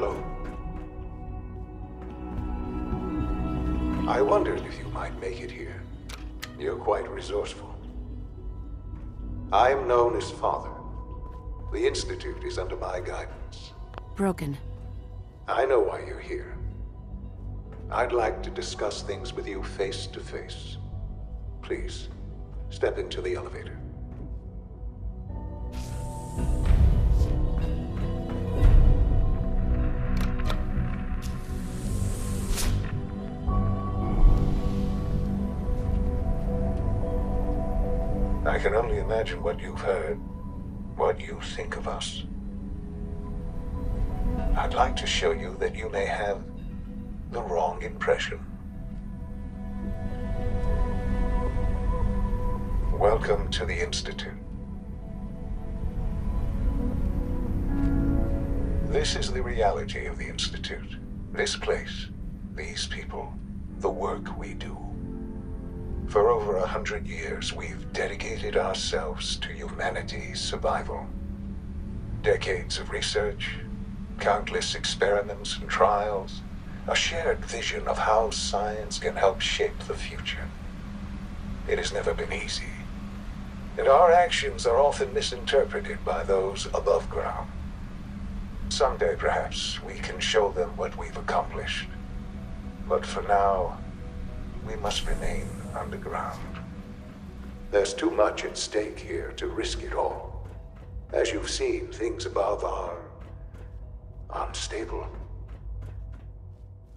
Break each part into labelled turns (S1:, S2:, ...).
S1: Hello. I wondered if you might make it here. You're quite resourceful. I'm known as Father. The Institute is under my guidance.
S2: Broken.
S1: I know why you're here. I'd like to discuss things with you face to face. Please, step into the elevator. I can only imagine what you've heard, what you think of us. I'd like to show you that you may have the wrong impression. Welcome to the Institute. This is the reality of the Institute. This place, these people, the work we do. For over 100 years, we've dedicated ourselves to humanity's survival. Decades of research, countless experiments and trials, a shared vision of how science can help shape the future. It has never been easy, and our actions are often misinterpreted by those above ground. Someday, perhaps, we can show them what we've accomplished. But for now, we must remain underground. There's too much at stake here to risk it all. As you've seen, things above are unstable.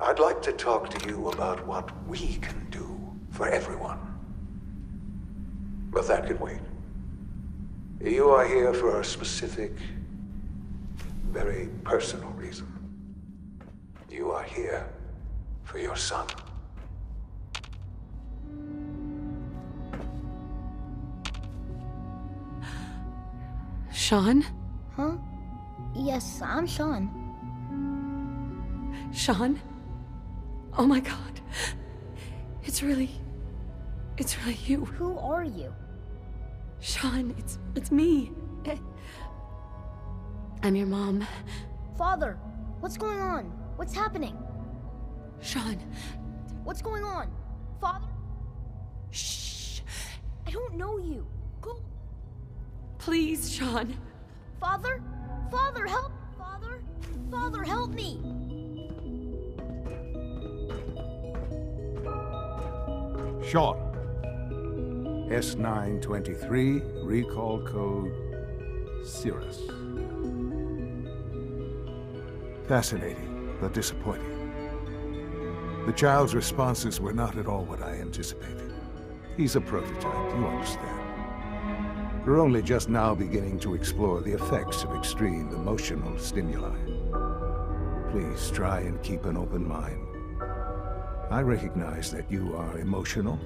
S1: I'd like to talk to you about what we can do for everyone. But that can wait. You are here for a specific, very personal reason. You are here for your son.
S2: Sean?
S3: Huh? Yes, I'm Sean.
S2: Sean? Oh my god. It's really you.
S3: Who are you?
S2: Sean, it's me. I'm your mom.
S3: Father, what's going on? What's happening?
S2: Sean.
S3: What's going on? Father?
S2: Shh.
S3: I don't know you. Go.
S2: Please, Sean.
S3: Father? Father, help! Father? Father, help me!
S4: Sean. S923, recall code Cirrus. Fascinating, but disappointing. The child's responses were not at all what I anticipated. He's a prototype, you understand. We're only just now beginning to explore the effects of extreme emotional stimuli. Please try and keep an open mind. I recognize that you are emotional,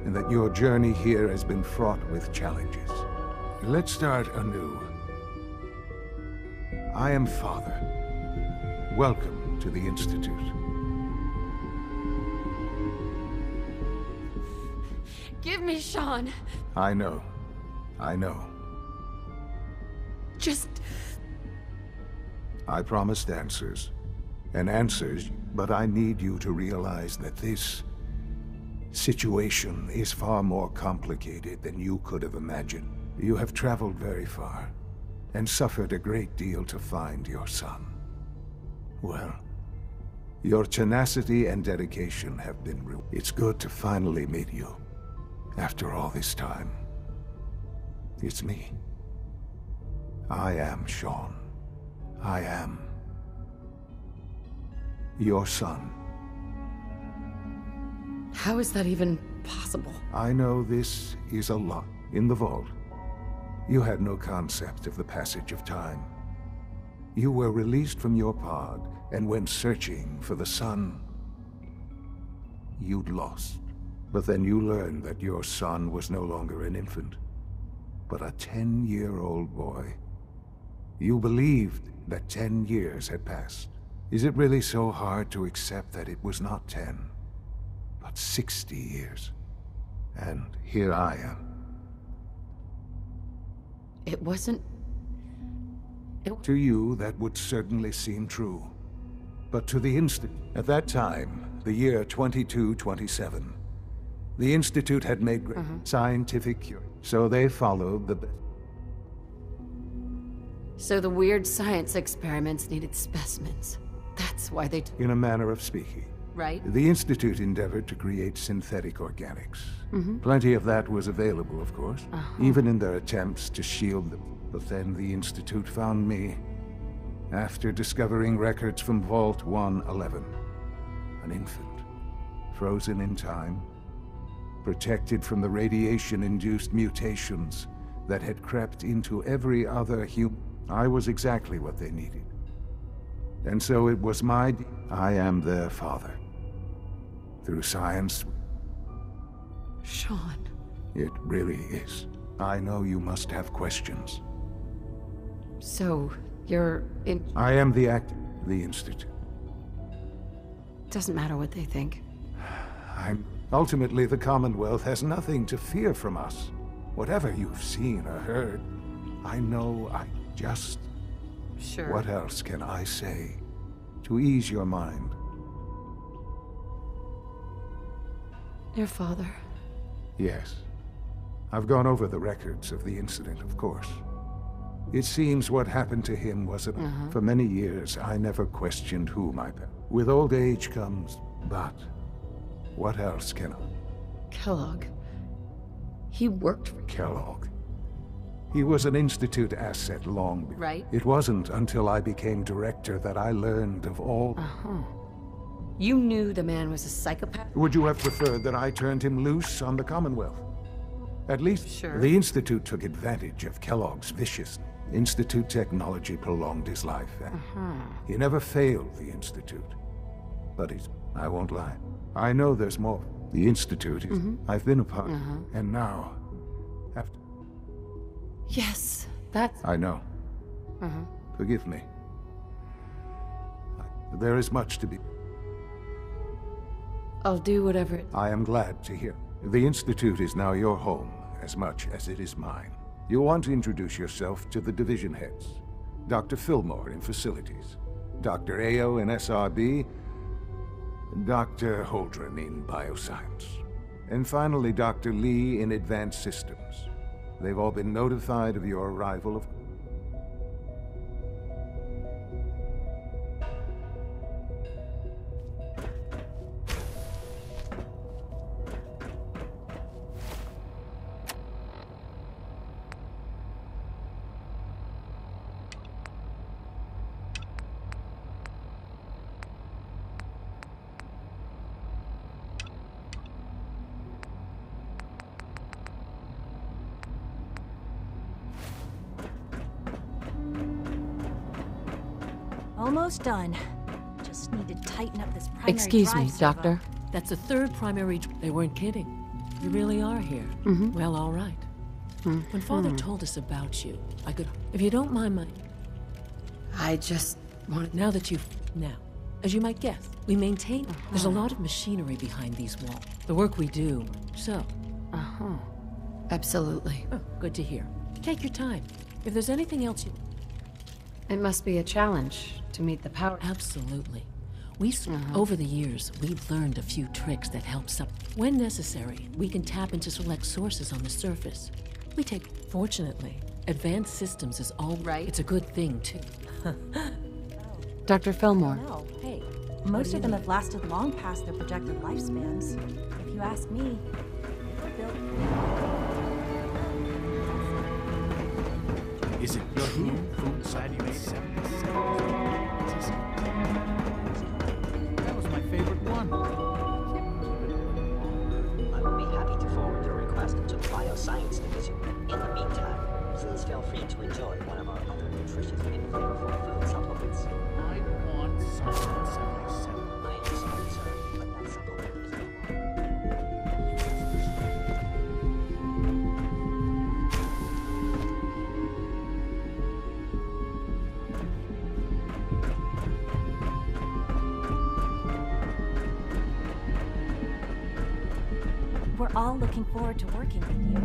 S4: and that your journey here has been fraught with challenges. Let's start anew. I am Father. Welcome to the Institute.
S2: Give me Sean.
S4: I know.
S2: Just...
S4: I promised answers. And answers, but I need you to realize that this situation is far more complicated than you could have imagined. You have traveled very far, and suffered a great deal to find your son. Well, your tenacity and dedication have been rewarded. It's good to finally meet you, after all this time. It's me. I am Sean. I am your son.
S2: How is that even possible?
S4: I know this is a lot. In the vault, you had no concept of the passage of time. You were released from your pod and went searching for the sun you'd lost. But then you learned that your son was no longer an infant, but a 10-year-old boy. You believed that 10 years had passed. Is it really so hard to accept that it was not 10, but 60 years? And here I am.
S2: It wasn't...
S4: To you, that would certainly seem true. but to the Institute. At that time, the year 2227, the Institute had made great scientific cure, so they followed the...
S2: So the weird science experiments needed specimens. That's why they
S4: In a manner of speaking.
S2: right?
S4: The Institute endeavored to create synthetic organics. Plenty of that was available, of course, even in their attempts to shield them. But then the Institute found me after discovering records from Vault 111. An infant, frozen in time, protected from the radiation-induced mutations that had crept into every other human. I was exactly what they needed. And so it was I am their father. Through science,
S2: Sean.
S4: it really is. I know you must have questions.
S2: So, you're in...
S4: I am the Institute.
S2: Doesn't matter what they think.
S4: Ultimately, the Commonwealth has nothing to fear from us. Whatever you've seen or heard, I know I just...
S2: Sure.
S4: What else can I say to ease your mind?
S2: Your father.
S4: Yes. I've gone over the records of the incident, of course. It seems what happened to him wasn't... For many years, I never questioned who my parents... With old age comes... But... What else can I...
S2: Kellogg. He worked for...
S4: Kellogg. He was an Institute asset long before.
S2: Right.
S4: It wasn't until I became director that I learned of all...
S2: You knew the man was a psychopath?
S4: Would you have preferred that I turned him loose on the Commonwealth? At least,
S2: Sure.
S4: the Institute took advantage of Kellogg's vicious... Institute technology prolonged his life. He never failed the Institute. But I won't lie. I know there's more. The Institute is... I've been a part. And now... After...
S2: Yes, that's...
S4: I know. Forgive me. There is much to be...
S2: I'll do whatever it...
S4: I am glad to hear. The Institute is now your home, as much as it is mine. You'll want to introduce yourself to the division heads. Dr. Fillmore in Facilities, Dr. Ayo in SRB, Dr. Holdren in Bioscience, and finally Dr. Lee in Advanced Systems. They've all been notified of your arrival of...
S3: Almost done. Just need to tighten up this primary
S2: Excuse me,
S3: drive servo.
S2: Doctor.
S5: That's the third primary... They weren't kidding. You really are here. Well, all right. When Father told us about you, I could... If you don't mind my...
S2: I just wanted...
S5: Now that you've... Now, as you might guess, we maintain... There's a lot of machinery behind these walls. The work we do. So...
S2: Absolutely.
S5: Oh, good to hear. Take your time. If there's anything else you...
S2: It must be a challenge to meet the power...
S5: Absolutely. Over the years, we've learned a few tricks that help When necessary, we can tap into select sources on the surface. We take... Fortunately, Advanced Systems is all...
S2: Right.
S5: It's a good thing, too.
S2: Dr. Fillmore.
S3: No, hey, most of them have lasted long past their projected lifespans. If you ask me, they're built...
S6: Is it true food saturated 77? That was my favorite one.
S7: I would be happy to forward your request to the Bioscience Division. In the meantime, please feel free to enjoy one of our other nutritious and flavorful food supplements.
S6: I want something 77.
S7: I am sorry, sir, but that supplement is no longer...
S3: We're all looking forward to working with you.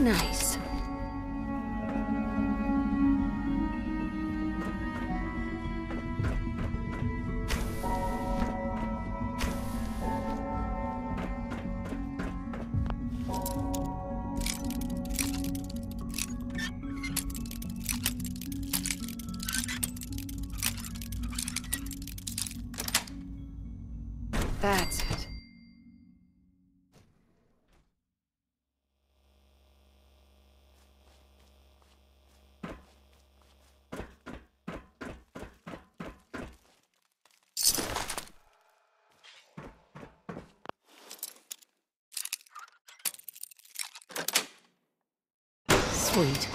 S2: Nice. That's it.
S5: Sweet.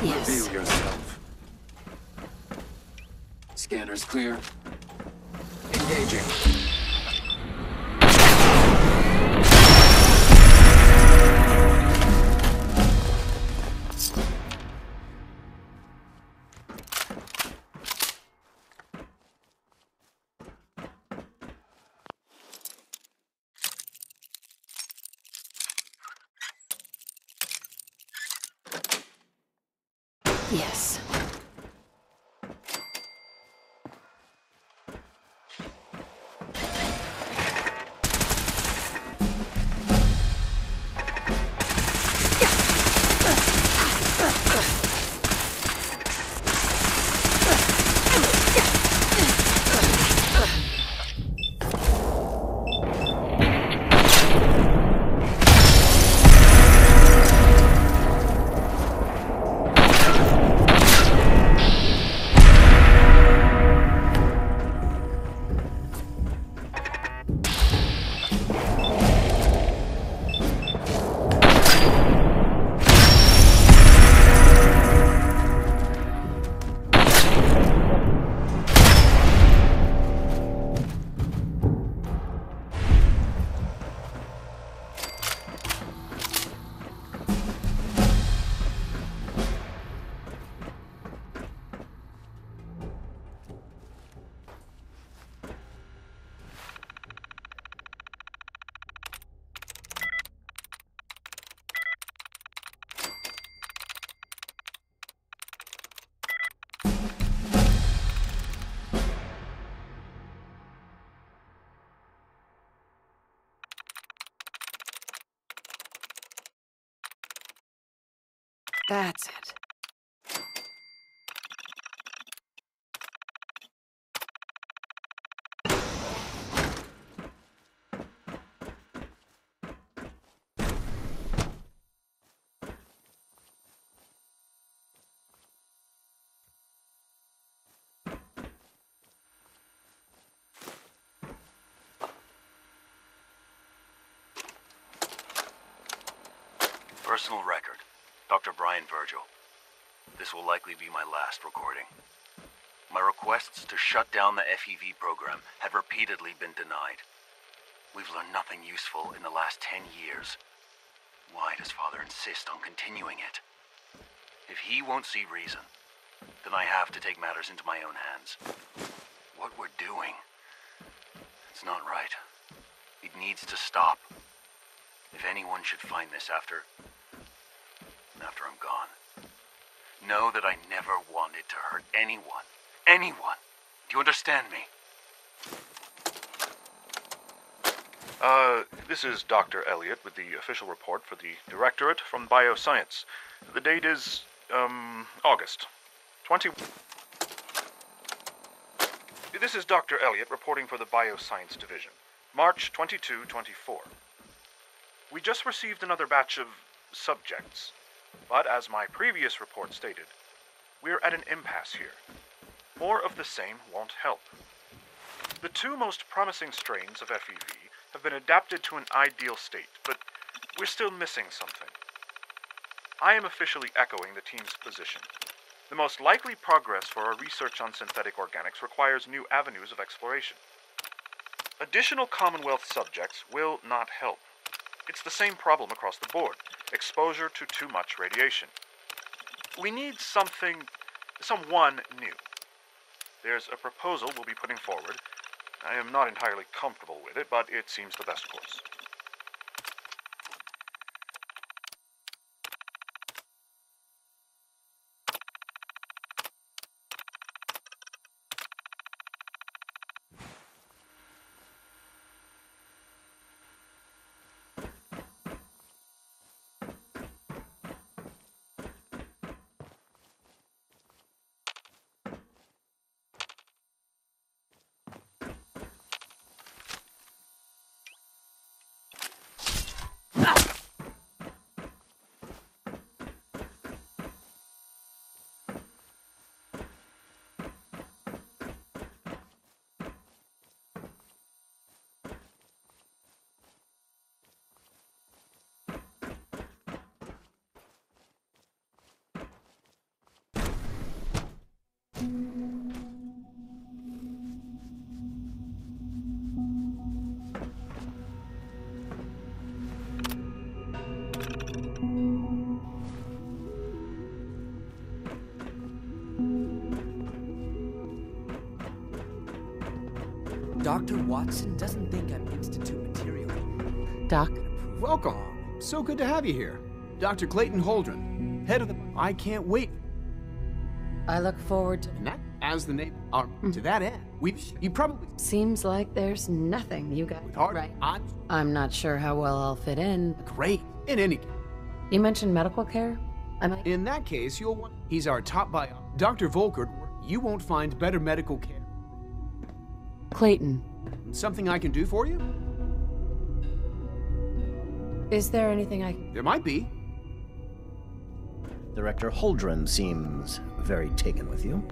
S2: Yes.
S8: Reveal yourself. Scanners clear. Engaging.
S2: Yes. That's it.
S9: Personal record. Dr. Brian Virgil. This will likely be my last recording. My requests to shut down the FEV program have repeatedly been denied. We've learned nothing useful in the last 10 years. Why does Father insist on continuing it? If he won't see reason, then I have to take matters into my own hands. What we're doing, it's not right. It needs to stop. If anyone should find this after I'm gone, know that I never wanted to hurt anyone. Anyone. Do you understand me?
S10: This is Dr. Elliot with the official report for the Directorate from Bioscience. The date is, August 20... This is Dr. Elliot reporting for the Bioscience Division. March 22, 24. We just received another batch of subjects, but as my previous report stated, we're at an impasse here. More of the same won't help. The two most promising strains of FEV have been adapted to an ideal state, but we're still missing something. I am officially echoing the team's position. The most likely progress for our research on synthetic organics requires new avenues of exploration. Additional Commonwealth subjects will not help. It's the same problem across the board, exposure to too much radiation. We need someone new. There's a proposal we'll be putting forward. I am not entirely comfortable with it, but it seems the best course.
S11: Dr. Watson doesn't think I'm Institute material.
S2: Doc?
S11: Welcome. So good to have you here. Dr. Clayton Holdren, head of the... I can't wait.
S2: I look forward to...
S11: And that, as the name... to that end, you probably...
S2: Seems like there's nothing you got right. I'm not sure how well I'll fit in.
S11: Great. In any case.
S2: You mentioned medical care?
S11: In that case, you'll want... He's our top bio... Dr. Volkert, you won't find better medical care.
S2: Clayton.
S11: Something I can do for you?
S2: Is there anything I...
S11: There might be.
S12: Director Holdren seems very taken with you.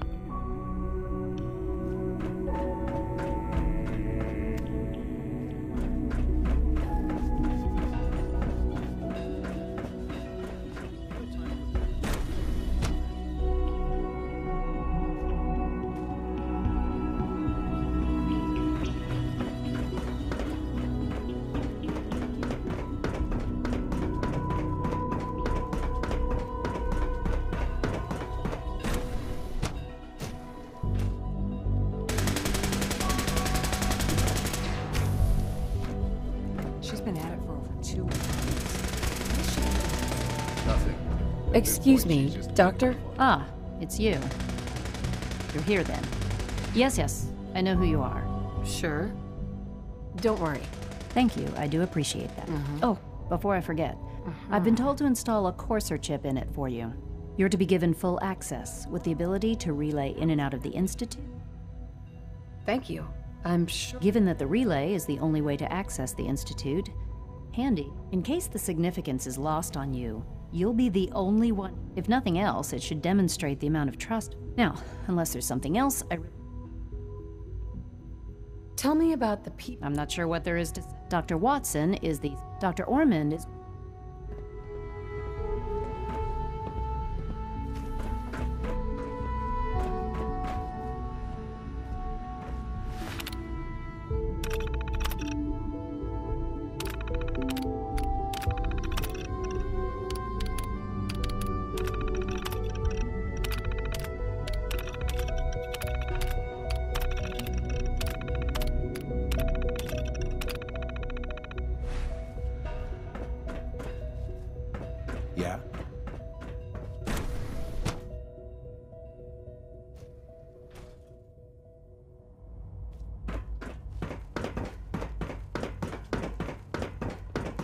S2: Excuse me, Doctor?
S13: Ah, it's you. You're here then. Yes, I know who you are.
S2: Sure. Don't worry.
S13: Thank you, I do appreciate that. Oh, before I forget, I've been told to install a Courser chip in it for you. You're to be given full access, with the ability to relay in and out of the Institute.
S2: Thank you. I'm sure...
S13: Given that the relay is the only way to access the Institute, handy. In case the significance is lost on you, you'll be the only one. If nothing else, it should demonstrate the amount of trust. Now, unless there's something else,
S2: Tell me about the people.
S13: I'm not sure what there is to say. Dr. Watson is the... Dr. Ormond is...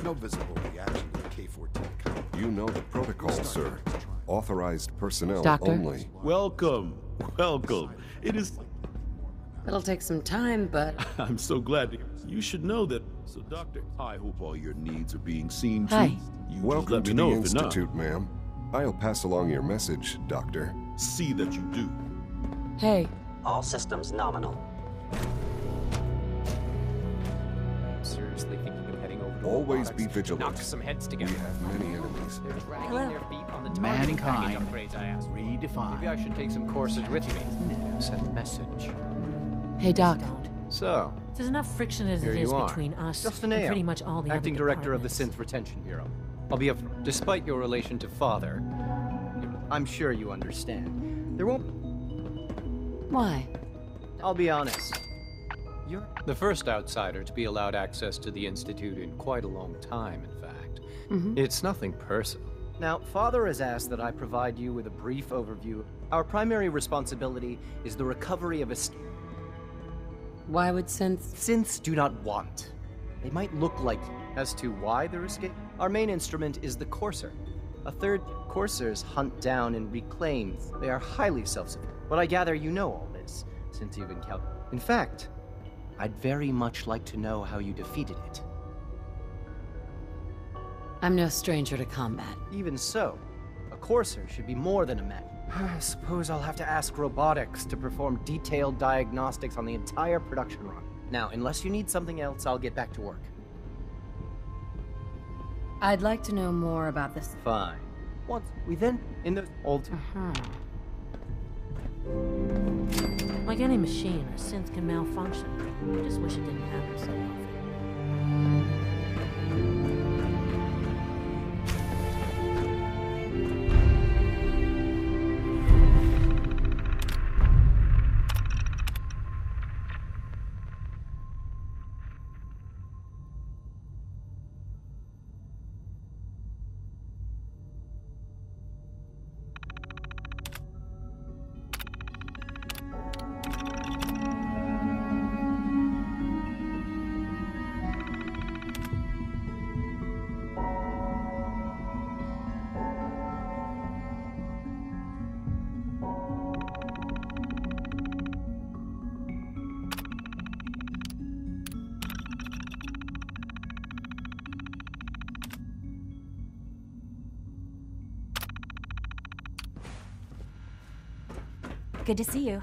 S14: no visible reaction to the K-14.
S15: You know the protocol, sir. Authorized personnel
S2: Doctor?
S15: only.
S16: Welcome. Welcome. It is...
S2: It'll take some time, but...
S16: I'm so glad to... You should know that... So, Doctor, I hope all your needs are being seen to.
S2: Hi.
S16: You
S15: Welcome
S16: let
S15: to
S16: me
S15: the
S16: know if they're not.
S15: Institute, ma'am. I'll pass along your message, Doctor.
S16: See that you do.
S2: Hey.
S7: All systems nominal.
S17: Seriously thinking of heading over to
S15: Always
S17: robotics?
S15: be vigilant.
S17: Knock some heads together.
S15: We have many enemies.
S17: They're dragging
S3: Hello.
S17: their feet on the target
S6: Mankind
S17: package upgrades I asked for.
S6: redefined.
S17: Maybe I should take some courses with me. Send a message.
S2: Hey, Doc.
S17: So,
S5: There's enough friction as
S17: here
S5: it is
S17: you are.
S5: between us
S17: Justin
S5: and
S17: Ayo,
S5: pretty much all the
S17: acting
S5: other
S17: director of the
S5: departments.
S17: Synth Retention Bureau. I'll be despite your relation to father, I'm sure you understand. There won't...
S2: Why?
S17: I'll be honest. You're the first outsider to be allowed access to the Institute in quite a long time, in fact. It's nothing personal. Now, Father has asked that I provide you with a brief overview. Our primary responsibility is the recovery of a...
S2: Why would synths...
S17: Synths do not want. They might look like you. As to why they're escaping, our main instrument is the Courser. A third, Coursers hunt down and reclaim. They are highly self-sufficient. But I gather you know all this, since you've encountered... In fact, I'd very much like to know how you defeated it.
S2: I'm no stranger to combat.
S17: Even so, a Courser should be more than a mech. I suppose I'll have to ask robotics to perform detailed diagnostics on the entire production run. Now, unless you need something else, I'll get back to work.
S2: I'd like to know more about this.
S17: Fine. Once we then, in the old...
S5: Like any machine, a synth can malfunction. I just wish it didn't happen so often.
S3: Good to see you.